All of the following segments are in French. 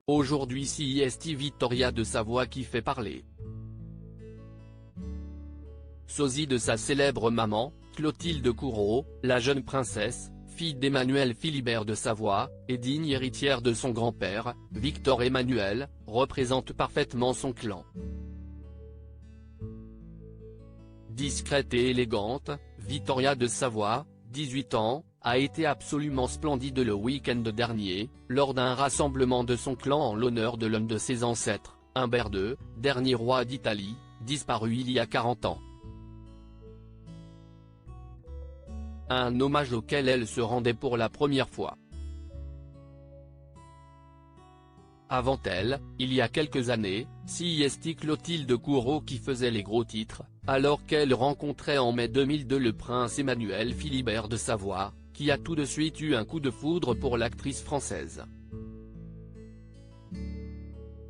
Aujourd'hui c'est Vittoria de Savoie qui fait parler. Sosie de sa célèbre maman, Clotilde Courreau, la jeune princesse, fille d'Emmanuel Philibert de Savoie, et digne héritière de son grand-père, Victor Emmanuel, représente parfaitement son clan. Discrète et élégante, Vittoria de Savoie, 18 ans, a été absolument splendide le week-end dernier, lors d'un rassemblement de son clan en l'honneur de l'un de ses ancêtres, Humbert II, dernier roi d'Italie, disparu il y a 40 ans. Un hommage auquel elle se rendait pour la première fois. Avant elle, il y a quelques années, c'est Clotilde Courreau qui faisait les gros titres, alors qu'elle rencontrait en mai 2002 le prince Emmanuel Philibert de Savoie, qui a tout de suite eu un coup de foudre pour l'actrice française.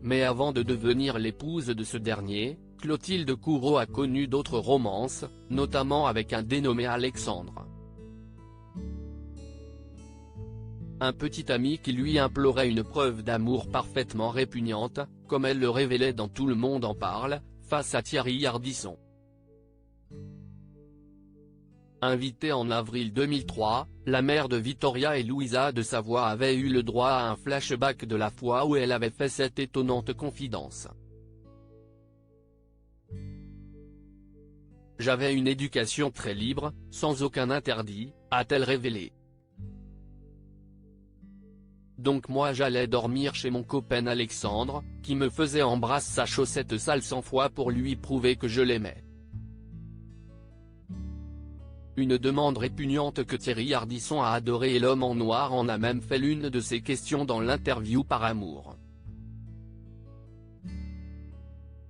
Mais avant de devenir l'épouse de ce dernier, Clotilde Courreau a connu d'autres romances, notamment avec un dénommé Alexandre. Un petit ami qui lui implorait une preuve d'amour parfaitement répugnante, comme elle le révélait dans Tout le monde en parle, face à Thierry Ardisson. Invitée en avril 2003, la mère de Vittoria et Louisa de Savoie avait eu le droit à un flashback de la fois où elle avait fait cette étonnante confidence. « J'avais une éducation très libre, sans aucun interdit », a-t-elle révélé. Donc moi j'allais dormir chez mon copain Alexandre, qui me faisait embrasser sa chaussette sale 100 fois pour lui prouver que je l'aimais. Une demande répugnante que Thierry Ardisson a adorée et l'homme en noir en a même fait l'une de ses questions dans l'interview Par Amour.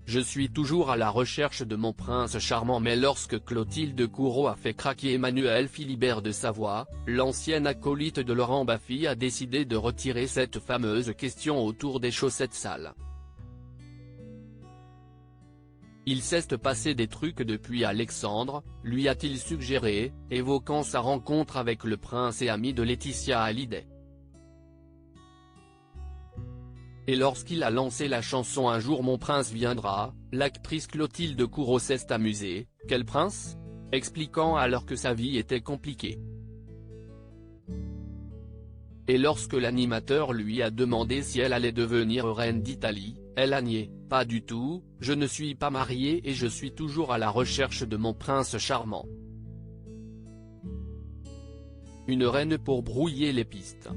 Je suis toujours à la recherche de mon prince charmant, mais lorsque Clotilde Courreau a fait craquer Emmanuel Philibert de Savoie, l'ancienne acolyte de Laurent Baffy a décidé de retirer cette fameuse question autour des chaussettes sales. Il s'est passé des trucs depuis Alexandre, lui a-t-il suggéré, évoquant sa rencontre avec le prince et ami de Laetitia Hallyday. Et lorsqu'il a lancé la chanson Un jour mon prince viendra, l'actrice Clotilde Courreau s'est amusée, « Quel prince ?», expliquant alors que sa vie était compliquée. Et lorsque l'animateur lui a demandé si elle allait devenir reine d'Italie, elle a nié, « Pas du tout, je ne suis pas mariée et je suis toujours à la recherche de mon prince charmant. » Une reine pour brouiller les pistes.